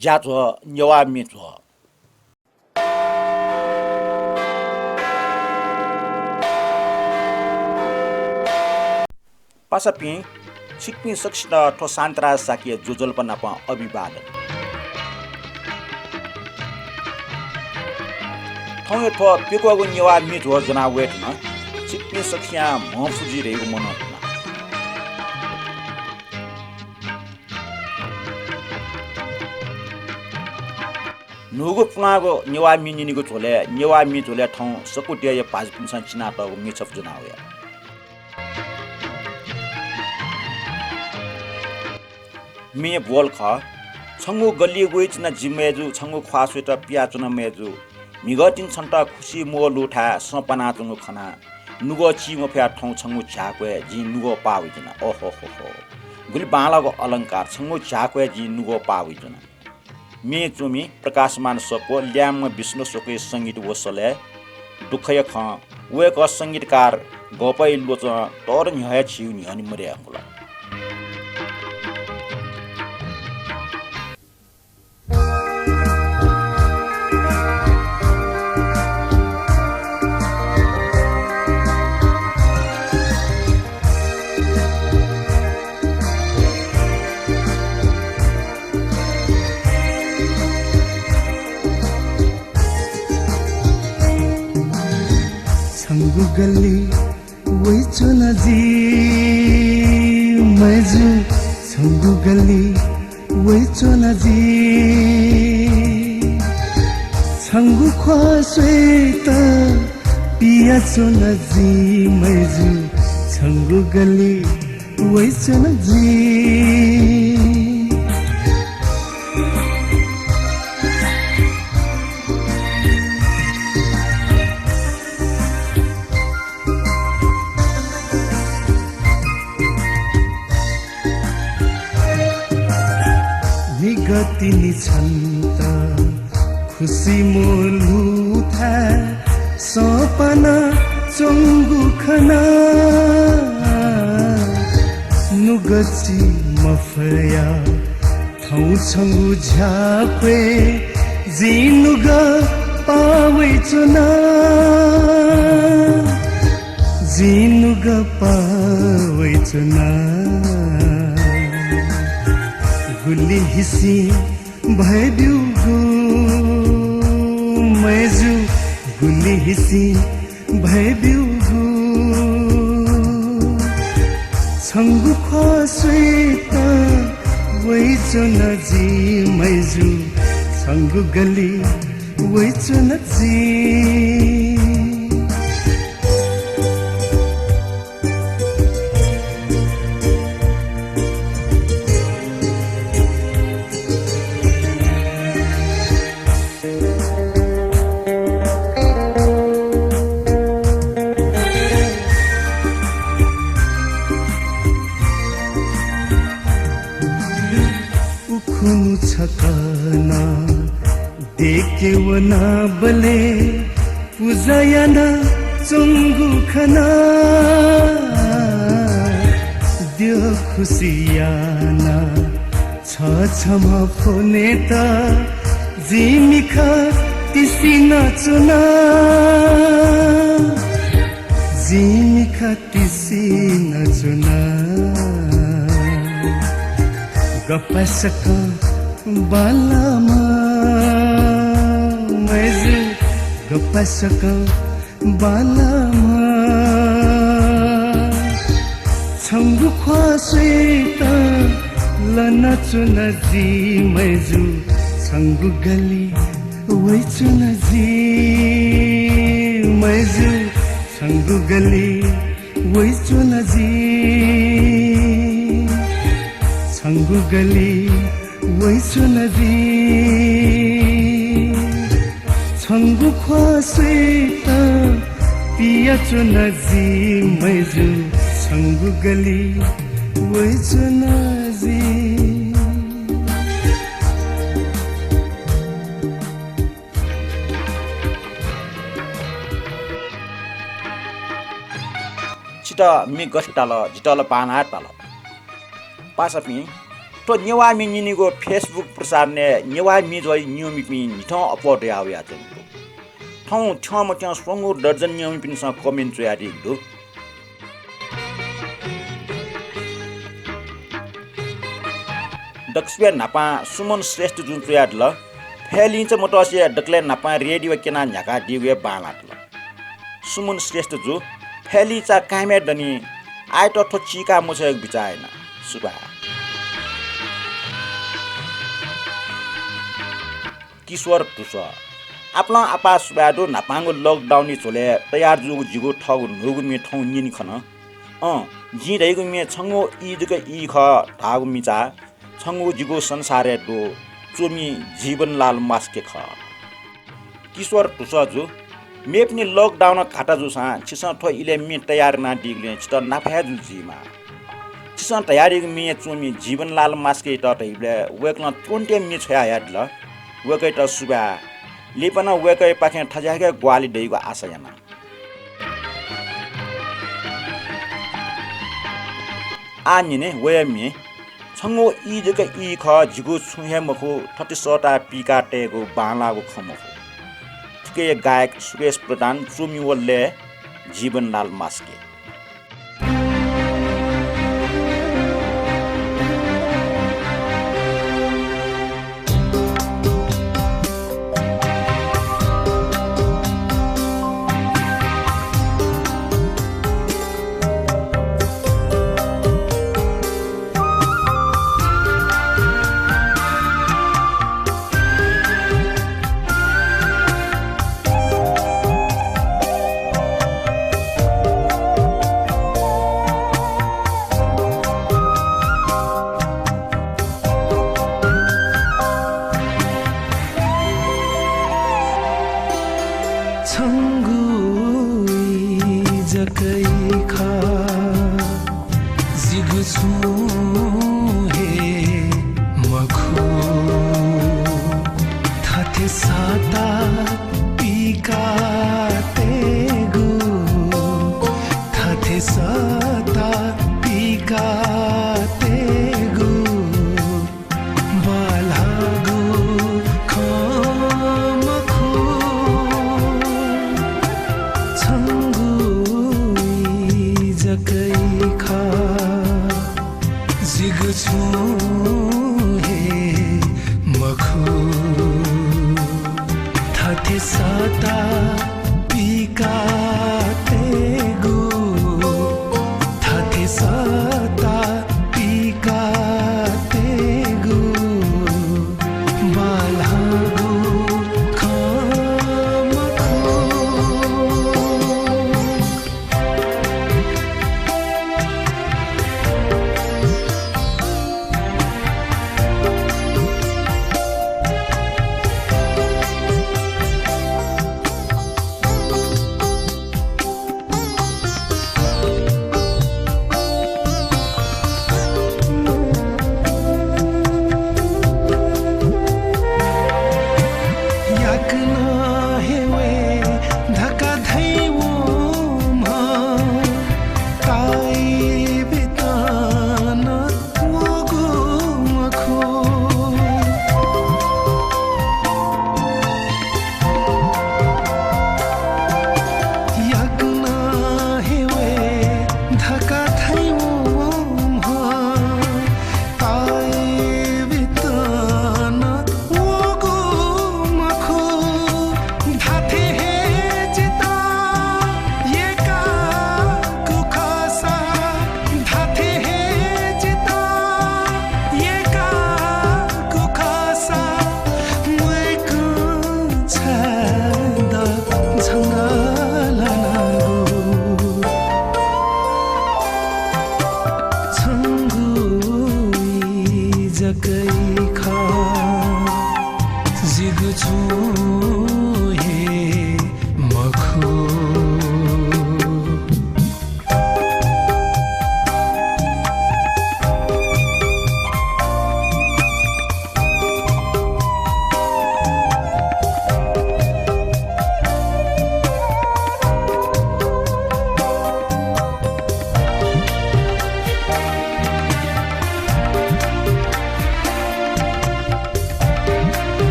家做牛娃米做。Pasapin, sikpin saksina to santra sakia jojol panapa अभिवादन थौयो थो पेकोगो Newa meet हो जना वेट न sikpin saksia मफुजी रेगो मनत न नुगो पुगागो नेवा मिनिनिगो झोले नेवा मि झोले थौ सकुटिया या पाज पुनसा चिना त मिछफ जना हो या मे बोल ख छंगु गल्ली गोइच न जिमेजु छंगु ख्वासुत पियाचुन मेजु मिगटिन छन्टा खुसी मो लुठा सपना तुंगु खना नुगो चिमो फ्या ठौ छंगु झाक्वे जि नुगो पाविजना ओहो हो हो गुली बालाको अलंकार छंगु झाक्वे जि नुगो पाविजना मे चुमी प्रकाशमान सको ल्याम विष्णु सोके संगीत वसले दुखय ख वेक संगीतकार गपै लोच तर न्हय छिउ न्हनि मरे अंगला गली वही चुना जी मैजू छंगू गली वही चुना जी छंगू ख्वास्वेत पिया चुना जी मैजू छंगू गली वही चुना जी गतिनी छन्त खुसी मोलु था सपना चंगु खना नुगची मफया थौ छंगु झाक्वे जिनुग पावे चुना जिनुग पावे चुना गुली हिसी भैद्युगु मैजु गुली हिसी भैद्युगु छंगु ख्वास्वेत वैचुन जी मैजु छंगु गली वैचुन जी छकाना देखे वना बले पुजायाना चंगु खना दियो खुशियाना छमा फोनेता जिमिखा तिसिना चुना जिमिखा तिसिना चुना गपसका बालामा मैजु गपसका बालामा छंगु ख्वास्वेत लना चुना जी मैजु छंगु गली वै चुना जी मैजु छंगु गली वै चुना जी छंगु गली वही चुनरी छंगु ख्वास्वेत पिया चुनजी मैजु छंगु गली वही चुनजी चिटा मी गस्टाल जिटाल पाना टाल पासपी to nyewa mi ni go Facebook prasar ne nyewa mi joi nyomi mi ni thon upload ya ya chen thon thom cha songo dर्जन nyomi pin sa comment cho ya ri do दक्षिण नापा सुमन श्रेष्ठ जुन प्रयाद ल फेलिन्छ मोटोसिया डक्ले नापा radio केना झका दिवे Baalath ल सुमन श्रेष्ठ जु फेलिचा कामे दनी आइतो थो चिका मुसे बिचाएन सुबा किशोर तुस आपला आपा सुबादो नापांगो लकडाउन नि चले तयार जु जिगो ठगु नुगु मे ठौ निनि खन जि रहेको मे छंगो इ जक इ ख धागु मिचा छंगु जिगो संसारे दो चोमी जीवनलाल मास्के ख किशोर तुसजु मेपनी लकडाउन घाटा जुसा छिसा थो इले मे तयार ना दिगले छित नाफा जु जिमा छिसा तयारी मे चोमी जीवनलाल मास्के त तइले वेकला 20 मे छया याद ल वेकै त सुबा लेपना वेकै पाखे ठजाके ग्वाली दैको आशा याना आनिने वेमी छंगो इ जक इ ख जिगु छुहे मखु 37टा पिकाटेको बालाको खमखु के गायक सुरेश प्रधान चुमिवलले जीवनलाल मास्के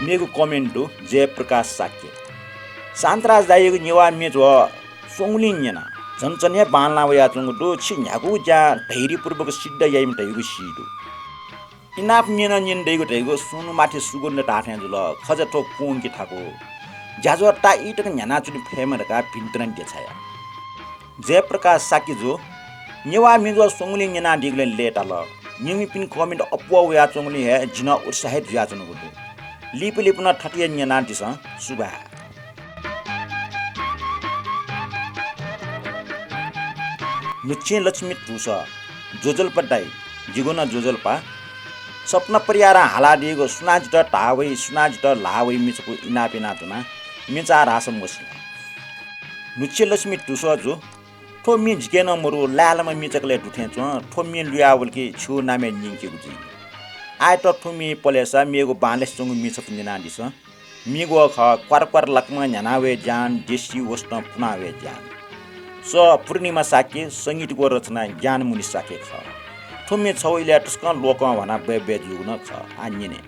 मेगु कमेन्ट जयप्रकाश साक्य शान्तराज दाइगु नेवा मेज हो सोङलिङ न्याना झन्चन्या बानला वया चंगु छिन्यागु जा धैर्य पूर्वक सिद्ध याइम दैगु सिडु इनाप नेना निन दैगु दैगु सुनु माथि सुगुन टाठ्या जुल खजटो पुङ कि थाको ज्याजो टा इटक न्याना चुनि फेमरका भिन्त्रन देछाया जयप्रकाश साक्य जो नेवा मेज हो सोङलिङ न्याना दिगले लेटाल निमि पिन कमेन्ट अपवा वया चंगुनि हे जिना उत्साहित ज्या चंगु लिप लिपना ठटिया न्याना दिस सुबा नुचे लक्ष्मी टुस जोजलपा दाई जिगोना जोजलपा सपना परियारा हाला दिएको सुनाजिट टावै सुनाजिट लावै मिचको इनापे नातुना मिचा रासम मसला नुचे लक्ष्मी टुस जो ठो मि झिकेन मरु लालमा मिचकले दुथे छ ठो मि लुयावलकी छु नामे निंके गुजी आइ त ठुमी पलेसा मेगो बालेस चंगु मिचक निना दिस मिगो ख क्वार लक्मा न्यानावे जान देशी वस्त पुनावे जान स पूर्णिमा साके संगीतको रचना ज्ञान मुनि साके ख ठुमी छौइले टस्क लोक भना बे जुन ख आन्यने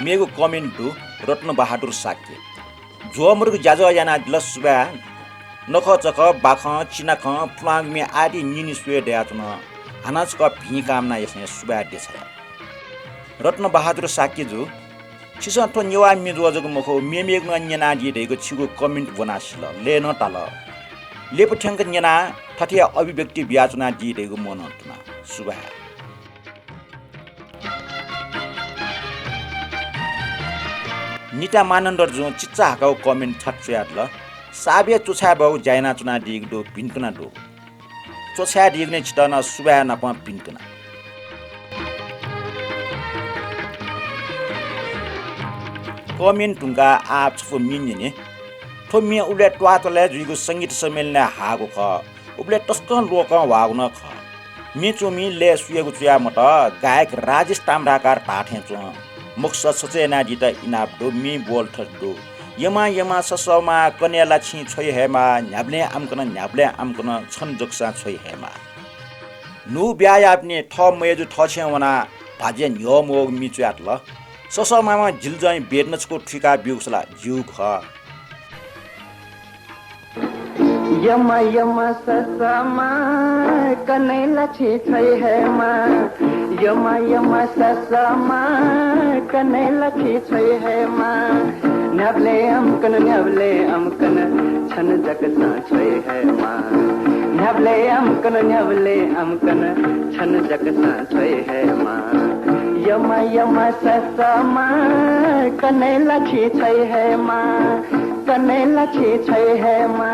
मेगु कमेन्ट दु रत्न बहादुर साक्य जोमरुग ज्याज याना लसबा नख चक बाख चिनाख प्लाङ मे आदि निनि सुए द्याचन अनाज का भी कामना यसने सुबा देछ रत्न बहादुर साक्य जो छिसा तो नेवा मेजो जग मखो मेमेग न न्याना दि देको छिगु कमेन्ट बनासिल ले न ताल लेपठ्याङ्क न्याना ठठिया अभिव्यक्ति व्याचना दि देको मनन्तना सुबा निता मानन्दर जो चिच्चा हाकाउ कमेन्ट छाट्यात ल साबे चुछा बाउ जाइना चुना दिग दो पिन्कना दो चोछा दिग्ने छिटना सुबा न प पिन्कना कमेन्ट टुङ्गा आप छफो मिन्ने थो मिया उले ट्वातले जुइगु संगीत सम्मेलन हागो ख उले टस्कन लोक वाउन ख मेचो मि ले सुयगु चुया मट गायक राजेश ताम्राकार पाठे चो मुक्स सचेना दित इनाप दो मि बोल ठदो यमा ससमा कन्याला छि छोइ हेमा न्याब्ले आमकन छन जक्सा छोइ हेमा नु ब्याय आपने ठ मेजु ठ छेवना भाजे न्यो मोग मि च्यात ल ससमामा जिलजै बेर्नचको ठिका बिउसला जिउ ख यमा ससमा कन्याला छि छोइ हेमा यमा ससमा कन्याला छि छोइ हेमा न्याब्ले आमकन छन जकसा छोइ हेमा न्याब्ले आमकन छन जकसा छोइ हेमा यमा ससमा कन्याला छि छोइ हेमा कन्याला छि छोइ हेमा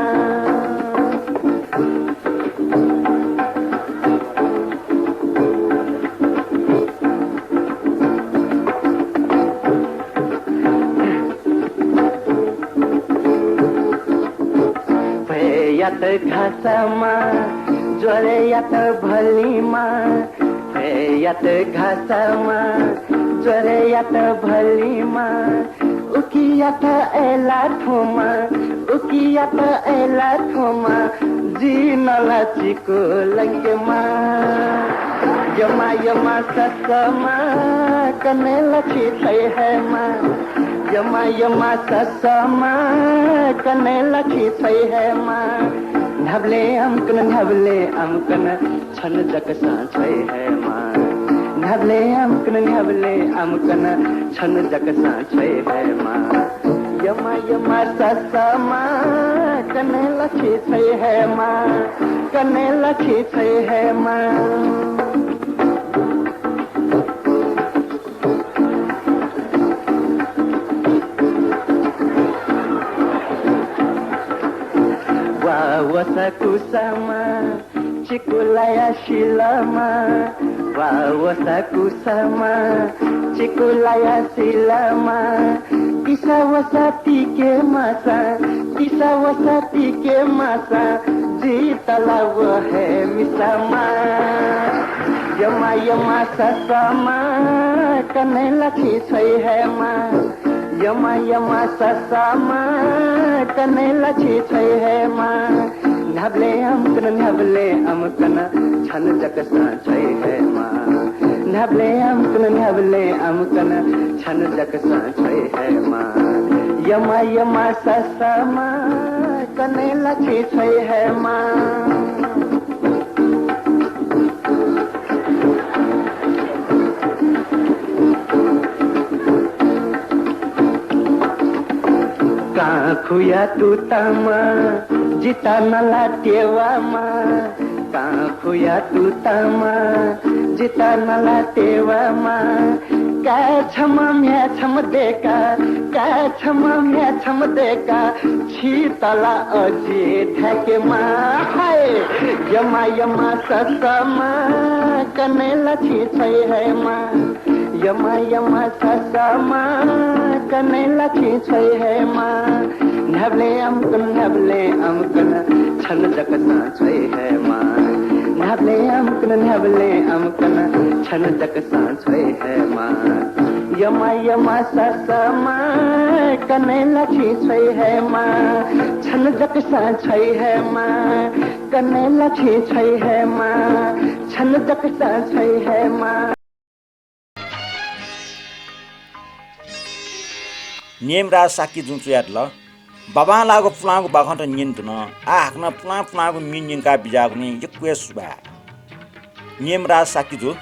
यात घासमा ज्वरे यात भलीमा यात घासमा ज्वरे यात भलीमा उकियात एला थोमा जी नलाचीको लङ्गेमा यमा ससमा कन्याला छि छोइ हेमा यमा ससमा कन्याला छि छोइ हेमा न्याब्ले आमकन छन जकसा छोइ हेमा न्याब्ले आमकन छन जकसा छोइ हेमा यमा ससमा कन्याला छि छोइ हेमा कन्याला छि छोइ Hema wasakusama chikulaya silama wasakusama chikulaya silama pisa wasati ke masa jitala wahe misama yama sasama कन्याला छि छोइ हेमा यमा ससमा कन्याला छि छोइ हेमा न्याब्ले आमकन छन जकसा छोइ हेमा न्याब्ले आमकन छन जकसा छोइ हेमा यमा ससमा कन्याला छि छोइ हेमा खुया तुतामा जिता नला टेवामा खुया तुतामा जिता नला टेवामा का छमा म्या छम देका शीतला अझे ढाकेमा हाय यमा ससमा कन्याला छि छोइ हेमा यमा ससमा कन्याला छि छोइ हेमा न्याब्ले आमकन छन जकसा छोइ हेमा न्याब्ले आमकन छन जकसा छोइ हेमा यमा ससमा कन्याला छि छोइ हेमा छन जकसा छोइ हेमा कन्याला छि छोइ हेमा छन जकसा छोइ हेमा नेमराज साकी जुन चुयात ल बाबा लागो पुलागो बाखन्ट नियन्त्रण आखना पुलागो मिनिङका बिजाग्ने यक्वे सुबा नेमराज साकी जो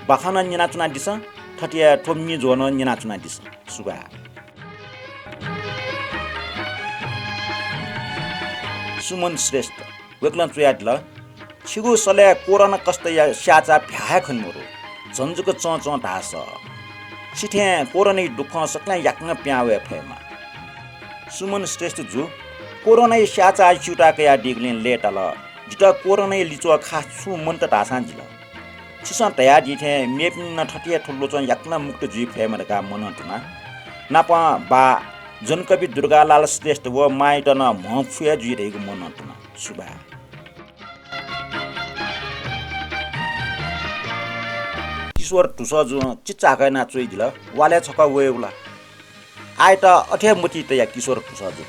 बाखना निना चुना दिस ठटिया ठोम्मी जोन निना चुना दिस सुबा सुमन श्रेष्ठ वेक्लन चुयात ल छिगु सले कोरोना कस्त या स्याचा भ्या खन्मरो झन्जुको चँ ढास सिठे कोरोना दुख सक्ला याक्न प्यावे फेमा सुमन श्रेष्ठ जु कोरोना स्याचा छिटाका या डिग्लिन लेटल जिटा कोरोना लिचो खास छु मन त ढासान जिल छिसन तया दिथे मेपिन ठटिया ठुल्लो चँ याक्न मुक्त जि फेमरका मनन्तमा नापा बा जनकवि दुर्गालाल श्रेष्ठ व माइटन मफुया जि रहेको मनन्तमा सुबा किशोर टुस जो चिच्चाकै ना चोइ दिल वाले छका वेउला आइ त अठे मुठी त या किशोर टुस जो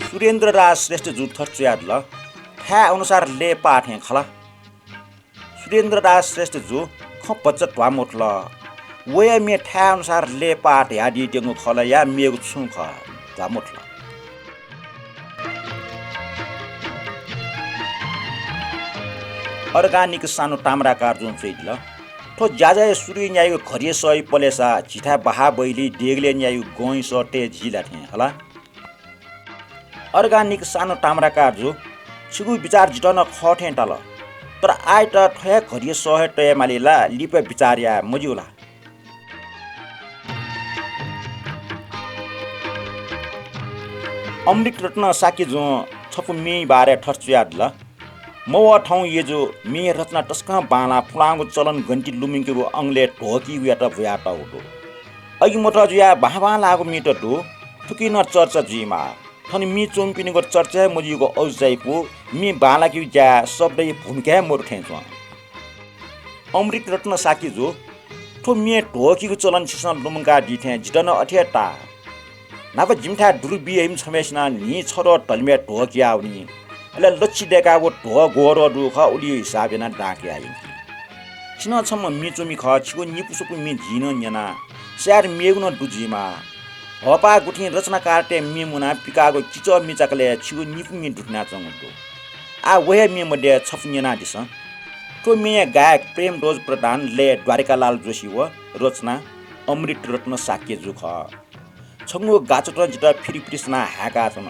सुरेन्द्र राज श्रेष्ठ जु थर्चुयाद ल ठ्या अनुसार ले पाठे खला सुरेन्द्र राज श्रेष्ठ जु ख बच्चत वा मोठल वया मे ठ्या अनुसार ले पाठ याडी टेंगु खला या मेगु छु ख वा मोठल अर्गानिक सानो ताम्राकार जुन चाहिँ ल ठो ज्याजा सूर्य न्यायको खरिय सही पलेसा झिठा बहा बैली डेगले न्याय गई सटे झिला थे होला अर्गानिक सानो ताम्राकार जो छिगु विचार जिटन खठे टल तर आइ त ठया खरिय सहे टय मालिला लिप विचारया मजुला अमृत रत्न साकी जो छपु मी बारे ठर्चुयाद ल मवा ठाउँ ये जो मे रचना टस्का बाला फुलाङको चलन घन्टी लुमिङको अङ्ले ढोकी उया त भ्याटा उठो अघि मोटा जुया बाबा लागो मिट दो थुकिन चर्चा जिमा थनि मी चोम्पिनेको चर्चा मजिको औजाइको मी बाला कि ज्या शब्दै भूमिका मोर ठेन्छ अमृत रत्न साकी जो थो मे ढोकीको चलन छिसन लुमङका दिथे जिटन अठेटा नाप जिमठा दुर्बी हिम छमेसना नि छरो टलमे ढोकी आउनी अले लच्छी देखाको ढो गोरो दुख उली हिसाबेना डाके आइन् छिन छम मिचुमी ख छिगो निपुसुपु मि जिन न्याना स्यार मेगुन दुजिमा हपा गुठी रचना कार्टे मि मुना पिकाको चिचो मिचाकले छिगो निपु मि दुखना चंगो आ वहे मि मध्ये छपन्यना दिस तो मे गायक प्रेम रोज प्रधान ले द्वारिकालाल जोशी व रचना अमृत रत्न साक्य जुख छंगो गाचट जिता फिरि कृष्णा हाका छन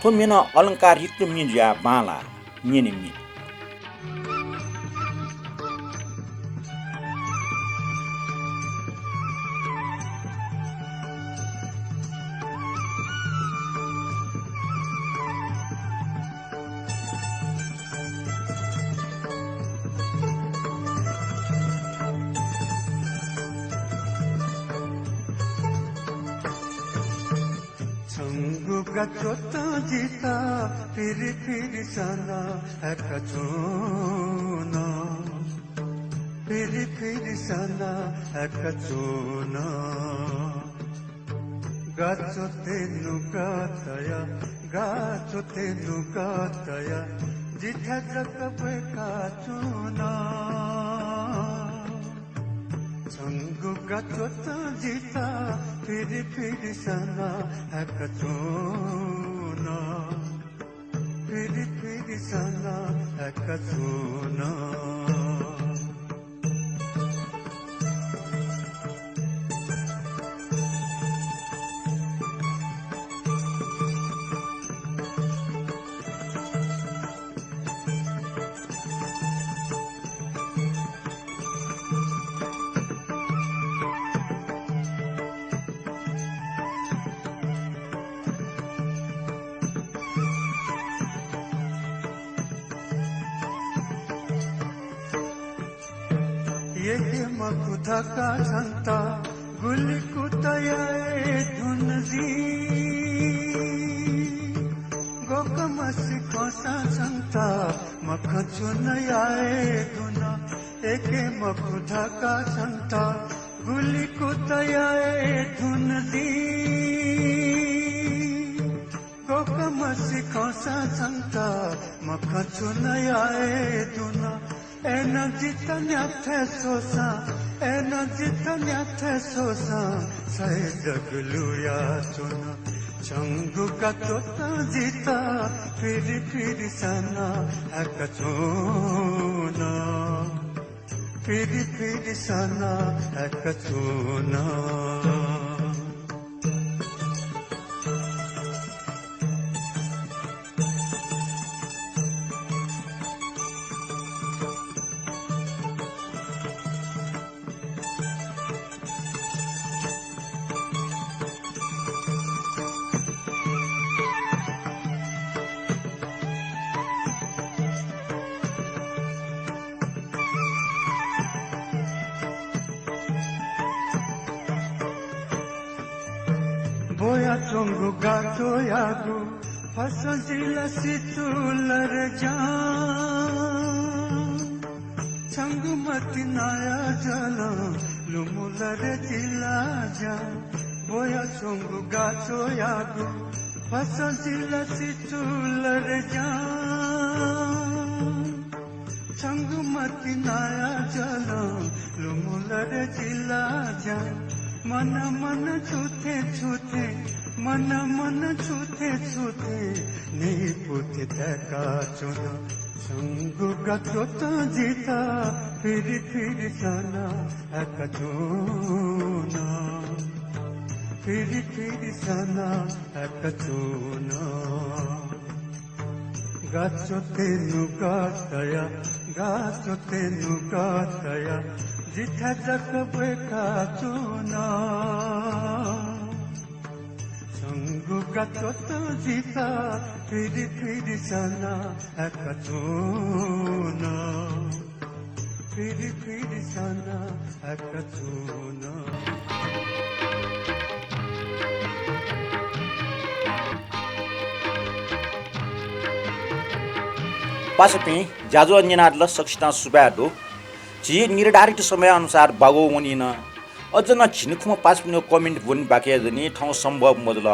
तो मेन अलंकार युक्त मिज्या बाला मेने मि गचोता जीता फिर साना है कचोना फिर साना है कचोना गाचोते नुगातया जिठा जकबे काचोना संगु गचोता जीता फिर साना है कचोना फिर साना है कचोना मकुधा का संता गुल कुतया धुनजी गोकमस खोसा संता मख चुनयाए धुना एके मकुधा का संता गुल कुतया धुनजी गोकमस खोसा संता मख चुनयाए धुना एनजितन्याथे सोसा एनजितन्याथे सोसा सहे जगलुया चुना चंगु का तोता जीता फिर सना एकचोना फिर सना एकचोना Boya chongu gato yagu fasajila sitular jaan changu mati naya jala lumular jila jaan boya chongu gato yagu fasajila sitular jaan changu mati naya jala lumular jila jaan Mana mana chute chute mana chute chute nei puthi taka chuna sangu gatota jita fir sana ekachuna fir sana ekachuna gachote nugataya जिथा जक बेका चुना संगु गत जिता फिर सना एकचुना फिर सना एकचुना पासपी जाजो अन्यनादल सक्षिता सुब्याडो ची निर्धारित समयअनुसार बागो वनिन अझ न झिनखुम पासपिनो कमेन्ट भुन बाके जनि ठाउँ सम्भव मजल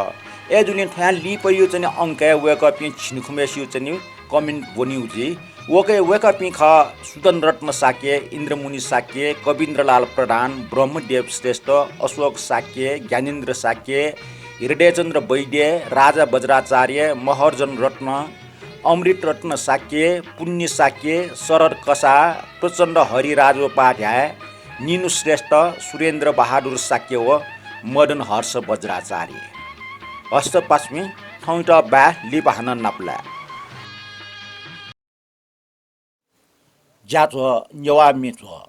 ए जुनि ठ्या लि परियो जनि अंक वेकअप झिनखुमे सियो जनि कमेन्ट भुनिउ जी वके वेकअप ख सुदन रत्न साक्य इन्द्रमुनि साक्य कविन्द्रलाल प्रधान ब्रह्मदेव श्रेष्ठ अशोक साक्य ज्ञानेन्द्र साक्य हृदयचन्द्र वैद्य राजा वज्राचार्य महर्जन रत्न अमृत रत्न साक्य पुण्य साक्य शरद कसा प्रचण्ड हरिराजोपाध्याय निनु श्रेष्ठ सुरेन्द्र बहादुर साक्य व मदन हर्ष वज्राचार्य हस्तपास्मी ठौट बा लिपाहन नाप्ला जाचो न्यवा मिचो